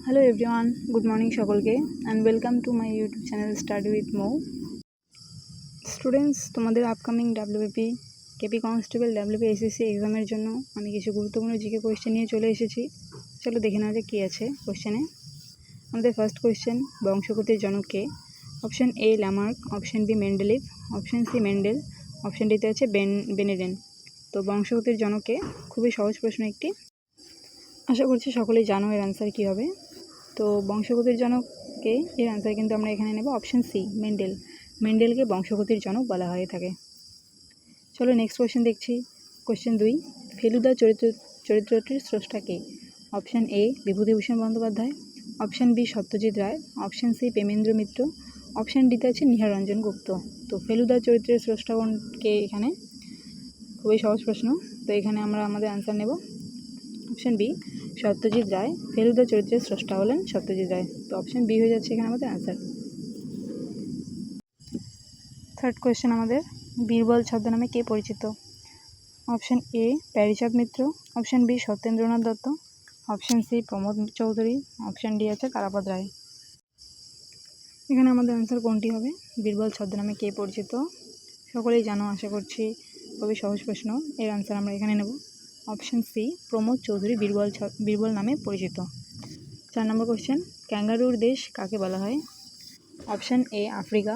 Hello everyone, good morning সকলকে and welcome to my YouTube channel study with Mou. Students, তোমাদের upcoming WBP, KP constable, WB SSC এক্সামের জন্য আমি কিছু গুরুত্বপূর্ণ জিকে কোয়েশ্চেন নিয়ে চলে এসেছি। চলো দেখে নেওয়া যাক কী আছে কোয়েশ্চেনে। আমাদের ফার্স্ট কোয়েশ্চেন, বংশগতির জনক কে? Option A Lamarck, option B Mendeleev, option C Mendel, option ডিতে আছে বেনেডেন। তো বংশগতির জনকে খুবই সহজ প্রশ্ন একটি, আশা করছি সকলেই জানো এর অ্যান্সার কী হবে। তো বংশগতির জনককে এর অ্যান্সার কিন্তু আমরা এখানে নেব অপশান সি মেন্ডেল। মেন্ডেলকে বংশগতির জনক বলা হয়ে থাকে। চলো নেক্সট কোয়েশ্চেন দেখছি। কোয়েশ্চেন 2, ফেলুদা চরিত্রটির স্রষ্টা কে? Option A Bibhutibhushan Bandyopadhyay, option B Satyajit Ray, option C Premendra Mitra, option ডিতে আছে নিহাররঞ্জন গুপ্ত। তো ফেলুদা চরিত্রের স্রষ্টা কে এখানে? খুবই সহজ প্রশ্ন। তো এখানে আমরা আমাদের অ্যান্সার নেব অপশান বি সত্যজিৎ রায়। ফেলুদা চরিত্রের স্রষ্টা হলেন সত্যজিৎ রায়। তো অপশান বি হয়ে যাচ্ছে এখানে আমাদের অ্যান্সার। থার্ড কোয়েশ্চেন আমাদের, বীরবল ছদ্মনামে কে পরিচিত? Option A Pyarichand Mitra, option B Satyendranath Dutta, option C Pramod Chowdhury, option D আছে তারাপদ রায়। এখানে আমাদের অ্যান্সার কোনটি হবে? বীরবল ছদ্মনামে কে পরিচিত? সকলেই জানো, আশা করছি খুবই সহজ প্রশ্ন। এর অ্যান্সার আমরা এখানে নেব অপশান সি প্রমোদ চৌধুরী বীরবল নামে পরিচিত। 4 নম্বর কোয়েশ্চেন, ক্যাঙ্গারুর দেশ কাকে বলা হয়? Option A Africa,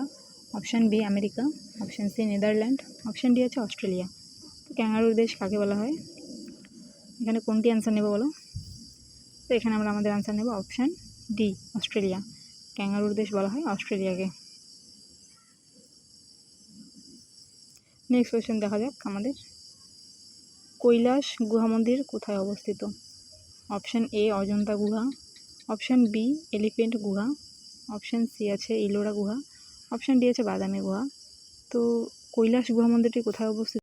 option B America, option C Netherland, option D আছে অস্ট্রেলিয়া। তো ক্যাঙ্গারুর দেশ কাকে বলা হয়? এখানে কোনটি অ্যান্সার নেব বলো? তো এখানে আমরা আমাদের অ্যান্সার নেব অপশান ডি অস্ট্রেলিয়া। ক্যাঙ্গারুর দেশ বলা হয় অস্ট্রেলিয়াকে। নেক্সট কোয়েশ্চেন দেখা যাক আমাদের, কৈলাস গুহা মন্দির কোথায় অবস্থিত? অপশান এ অজন্তা গুহা, অপশান বি এলিফেন্ট গুহা, অপশান সি আছে ইলোরা গুহা, অপশান ডি আছে বাদামি গুহা। তো কৈলাস গুহা মন্দিরটি কোথায় অবস্থিত?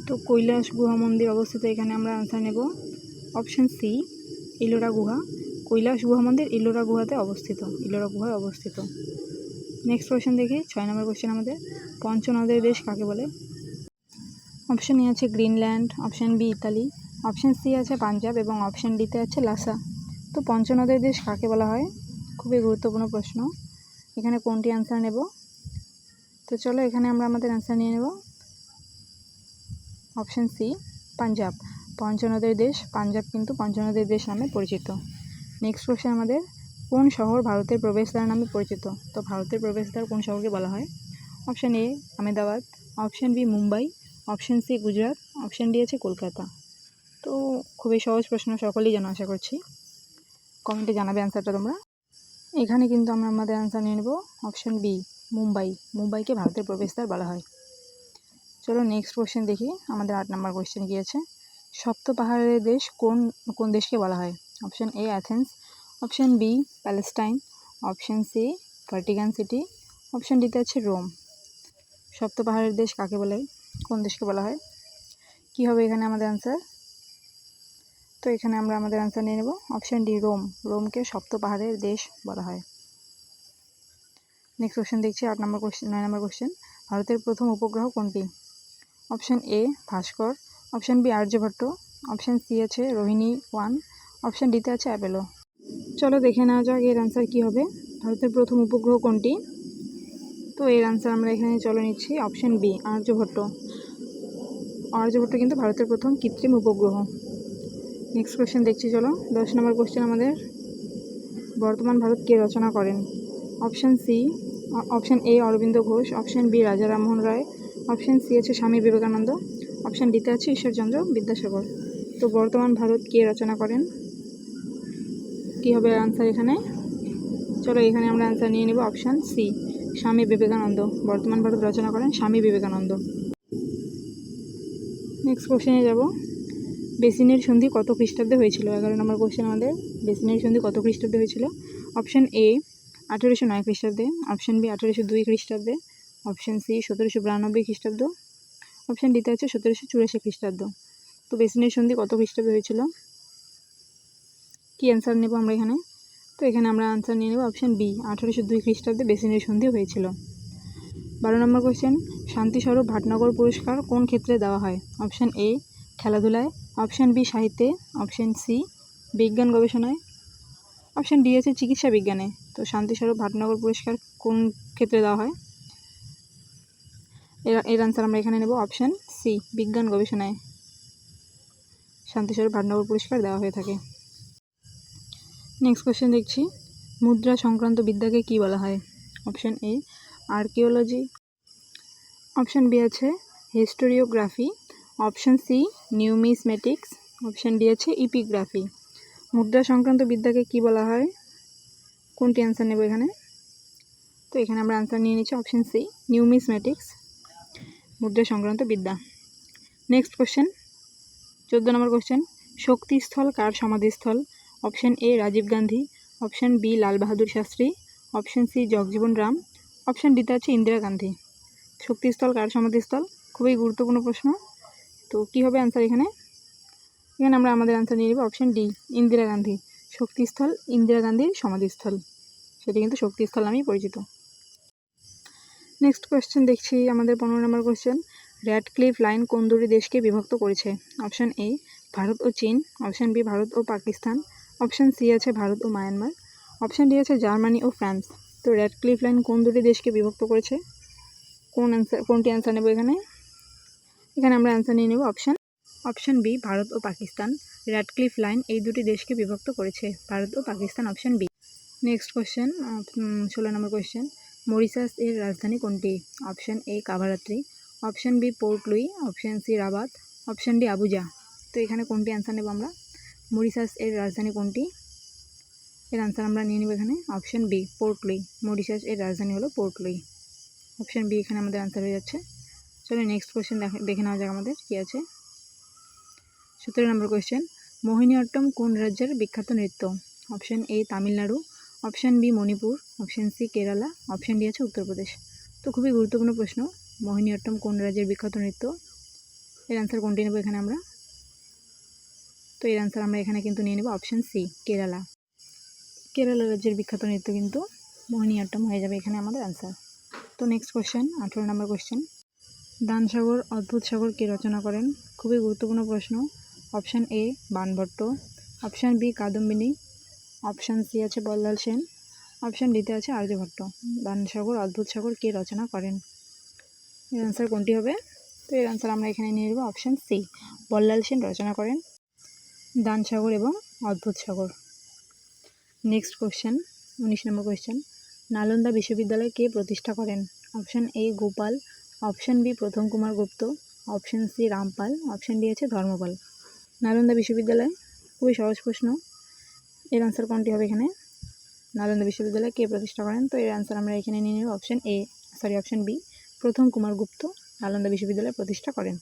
তো কৈলাস গুহা মন্দির অবস্থিত এখানে আমরা অ্যান্সার নেব অপশান সি ইলোরা গুহা। কৈলাস গুহা মন্দির ইলোরা গুহাতে অবস্থিত, ইলোরা গুহায় অবস্থিত। নেক্সট কোয়েশ্চেন দেখি, 6 নম্বর কোয়েশ্চেন আমাদের, পঞ্চনদের দেশ কাকে বলে? অপশান এ আছে Greenland, option B Italy, option C আছে পাঞ্জাব এবং অপশান ডিতে আছে লাসা। তো পঞ্চনদের দেশ কাকে বলা হয়? খুবই গুরুত্বপূর্ণ প্রশ্ন। এখানে কোনটি অ্যান্সার নেব? তো চলো এখানে আমরা আমাদের অ্যান্সার নিয়ে নেব অপশান সি পাঞ্জাব। পঞ্চনদের দেশ পাঞ্জাব কিন্তু পঞ্চনদের দেশ নামে পরিচিত। নেক্সট কোয়েশ্চেন আমাদের, কোন শহর ভারতের প্রবেশদ্বার নামে পরিচিত? তো ভারতের প্রবেশদ্বার কোন শহরকে বলা হয়? Option A Ahmedabad, option B Mumbai, option C Gujarat, option D আছে কলকাতা। তো খুবই সহজ প্রশ্ন, সকলেই জানো আশা করছি। কমেন্টে জানাবে অ্যান্সারটা তোমরা। এখানে কিন্তু আমরা আমাদের অ্যান্সার নিয়ে নেব অপশান বি মুম্বাই। মুম্বাইকে ভারতের প্রবেশদ্বার বলা হয়। চলো নেক্সট কোয়েশ্চেন দেখি আমাদের 8 নম্বর কোয়েশ্চেন কি আছে, সপ্ত পাহাড়ের দেশ কোন দেশকে বলা হয়? Option A Athens, option B Palestine, option C Vatican city, option ডিতে আছে রোম। সপ্ত পাহাড়ের দেশ কাকে বলে, কোন দেশকে বলা হয়? কি হবে এখানে আমাদের অ্যান্সার? তো এখানে আমরা আমাদের অ্যান্সার নিয়ে নেব অপশান ডি রোম। রোমকে সপ্ত পাহাড়ের দেশ বলা হয়। নেক্সট কোয়েশ্চেন দেখছি 9 নম্বর কোয়েশ্চেন, ভারতের প্রথম উপগ্রহ কোনটি? Option A Bhaskara, option B Aryabhata, option C আছে রোহিণী 1, অপশান ডিতে আছে অ্যাপোলো। চলো দেখে নেওয়া যাক এর অ্যান্সার কী হবে। ভারতের প্রথম উপগ্রহ কোনটি? তো এর অ্যান্সার আমরা এখানে চলে নিচ্ছি অপশান বি আর্যভট্ট। আর্যভট্ট কিন্তু ভারতের প্রথম কৃত্রিম উপগ্রহ। নেক্সট কোয়েশ্চেন দেখছি চলো। 10 নম্বর কোয়েশ্চেন আমাদের, বর্তমান ভারত কে রচনা করেন? Option A Aurobindo Ghosh, option B Raja Rammohan Roy, option C আছে স্বামী বিবেকানন্দ, অপশান ডিতে আছে ঈশ্বরচন্দ্র বিদ্যাসাগর। তো বর্তমান ভারত কে রচনা করেন? কী হবে অ্যান্সার এখানে? চলো এখানে আমরা অ্যান্সার নিয়ে নেব অপশান সি স্বামী বিবেকানন্দ। বর্তমান ভারত রচনা করেন স্বামী বিবেকানন্দ। নেক্সট কোয়েশ্চেনে যাব, বেসিনের সন্ধি কত খ্রিস্টাব্দে হয়েছিল? 11 নম্বর কোয়েশ্চেন আমাদের, বেসিনের সন্ধি কত খ্রিস্টাব্দে হয়েছিল? অপশান এ 1809 খ্রিস্টাব্দে, অপশান বি 1802 খ্রিস্টাব্দে, অপশান সি 1792 খ্রিস্টাব্দ, অপশান ডিতে আছে 1784 খ্রিস্টাব্দ। তো বেসিনের সন্ধি কত খ্রিস্টাব্দে হয়েছিল? কি অ্যান্সার নেব আমরা এখানে? তো এখানে আমরা অ্যান্সার নিয়ে নেব অপশান বি 1802 খ্রিস্টাব্দে বেসিনের সন্ধি হয়েছিল। 12 নম্বর কোয়েশ্চেন, শান্তিস্বরূপ ভাটনগর পুরস্কার কোন ক্ষেত্রে দেওয়া হয়? অপশান এ খেলাধুলায়, অপশান বি সাহিত্যে, অপশান সি বিজ্ঞান গবেষণায়, অপশান ডি আছে চিকিৎসা বিজ্ঞানে। তো শান্তিস্বরূপ ভাটনগর পুরস্কার কোন ক্ষেত্রে দেওয়া হয়? এর আনসার আমরা এখানে নেব অপশান সি, বিজ্ঞান গবেষণায় শান্তিস্বরূপ ভাটনগর পুরস্কার দেওয়া হয়ে থাকে। নেক্সট কোয়েশ্চেন দেখছি, মুদ্রা সংক্রান্ত বিদ্যাকে কি বলা হয়? Option A archaeology, option B আছে historiography, option C numismatics, option D আছে ইপিগ্রাফি। মুদ্রা সংক্রান্ত বিদ্যাকে কি বলা হয়? কোনটি অ্যান্সার নেব এখানে? তো এখানে আমরা অ্যান্সার নিয়ে নিচ্ছি অপশান সি, নিউমিসমেটিক্স, মুদ্রা সংক্রান্ত বিদ্যা। নেক্সট কোশ্চেন, 14 নম্বর কোশ্চেন, শক্তিস্থল কার সমাধিস্থল? Option A Rajiv Gandhi, option B Lal Bahadur Shastri, option C Jagjivan Ram, option ডিতে আছে ইন্দিরা গান্ধী। শক্তিস্থল কার সমাধিস্থল? খুবই গুরুত্বপূর্ণ প্রশ্ন। তো কী হবে অ্যান্সার এখানে? এখানে আমরা আমাদের অ্যান্সার নিয়ে নেব অপশান ডি, ইন্দিরা গান্ধী। শক্তিস্থল ইন্দিরা গান্ধীর সমাধিস্থল, সেটি কিন্তু শক্তিস্থল নামেই পরিচিত। নেক্সট কোয়েশ্চেন দেখছি আমাদের 15 নম্বর কোয়েশ্চেন, র্যাডক্লিফ লাইন কোন দুটি দেশকে বিভক্ত করেছে? অপশান এ ভারত ও চীন, অপশান বি ভারত ও পাকিস্তান, অপশান সি আছে ভারত ও মায়ানমার, অপশান ডি আছে জার্মানি ও ফ্রান্স। তো র্যাডক্লিফ লাইন কোন দুটি দেশকে বিভক্ত করেছে? কোনটি অ্যান্সার নেব এখানে? এখানে আমরা অ্যান্সার নিয়ে নেব অপশান বি ভারত ও পাকিস্তান। র্যাডক্লিফ লাইন এই দুটি দেশকে বিভক্ত করেছে, ভারত ও Pakistan, option B. Next question, 16 নম্বর কোয়েশ্চেন, মরিশাস এর রাজধানী কোনটি? Option A Kavaratti, option B Port Louis, option C Rabat, option D Abuja. তো এখানে কোনটি অ্যান্সার নেব আমরা? মরিশাস এর রাজধানী কোনটি? এর অ্যান্সার আমরা নিয়ে নেব এখানে option B Port Louis. Mauritius এর রাজধানী হলো পোর্ট লুই, অপশান বি এখানে আমাদের অ্যান্সার হয়ে যাচ্ছে। চলো নেক্সট কোয়েশ্চেন দেখে নেওয়া যাক আমাদের কী আছে। 17 নম্বর কোয়েশ্চেন, মোহিনীঅট্টম কোন রাজ্যের বিখ্যাত নৃত্য? Option A Tamil Nadu, option B Manipur, option C Kerala, option D আছে উত্তরপ্রদেশ। তো খুবই গুরুত্বপূর্ণ প্রশ্ন, মোহিনীঅট্টম কোন রাজ্যের বিখ্যাত নৃত্য? এর অ্যান্সার কোনটি নেব এখানে আমরা? তো এর অ্যান্সার আমরা এখানে কিন্তু নিয়ে নেব অপশান সি কেরালা। কেরালা রাজ্যের বিখ্যাত নৃত্য কিন্তু মোহিনীঅট্টম হয়ে যাবে এখানে আমাদের অ্যান্সার। তো নেক্সট কোয়েশ্চেন, 18 নম্বর কোয়েশ্চেন, দানসাগর অদ্ভুত সাগর কে রচনা করেন? খুবই গুরুত্বপূর্ণ প্রশ্ন। Option A Banabhatta, option B Kadambini, option C আছে বল্লাল সেন, অপশান ডিতে আছে আর্যভট্ট। দানসাগর অদ্ভুত সাগর কে রচনা করেন? এর অ্যান্সার কোনটি হবে? তো এর অ্যান্সার আমরা এখানে নিয়ে নেব অপশান সি, বল্লাল সেন রচনা করেন দানসাগর এবং অদ্ভুত সাগর। নেক্সট কোয়েশ্চেন, 19 নম্বর কোয়েশ্চেন, নালন্দা বিশ্ববিদ্যালয় কে প্রতিষ্ঠা করেন? Option A Gopal, option B প্রথম Kumar Gupta, option C Rampal, option D আছে ধর্মপাল। নালন্দা বিশ্ববিদ্যালয় খুবই সহজ প্রশ্ন, এর অ্যান্সার কোনটি হবে এখানে? নালন্দা বিশ্ববিদ্যালয় কে প্রতিষ্ঠা করেন? তো এর অ্যান্সার আমরা এখানে নিয়ে নেব অপশান বি প্রথম কুমার গুপ্ত নালন্দা বিশ্ববিদ্যালয় প্রতিষ্ঠা করেন।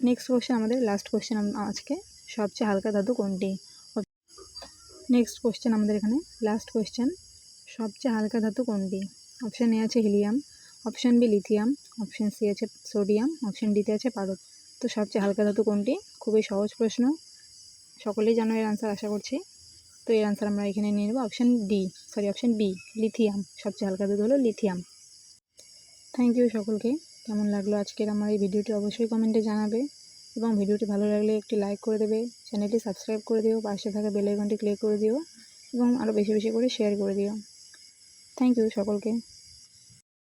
নেক্সট কোয়েশ্চেন, আমাদের লাস্ট কোয়েশ্চেন আজকে, সবচেয়ে হালকা ধাতু কোনটি? নেক্সট কোয়েশ্চেন আমাদের এখানে লাস্ট কোয়েশ্চেন, সবচেয়ে হালকা ধাতু কোনটি? অপশান এ আছে helium, option B lithium, option C আছে সোডিয়াম, অপশান ডিতে আছে পারদ। তো সবচেয়ে হালকা ধাতু কোনটি? খুবই সহজ প্রশ্ন, সকলেই জানো এর অ্যান্সার আশা করছি। তো এর অ্যান্সার আমরা এখানে নিয়ে নেব অপশান বি লিথিয়াম। সবচেয়ে হালকা ধাতু হলো লিথিয়াম। থ্যাংক ইউ সকলকে। কেমন লাগলো আজকের আমার এই ভিডিওটি অবশ্যই কমেন্টে জানাবে, এবং ভিডিওটি ভালো লাগলে একটি লাইক করে দেবে, চ্যানেলটি সাবস্ক্রাইব করে দিও, পাশে থাকা বেল আইকনটি ক্লিক করে দিও এবং আরও বেশি বেশি করে শেয়ার করে দিও। থ্যাংক ইউ সকলকে।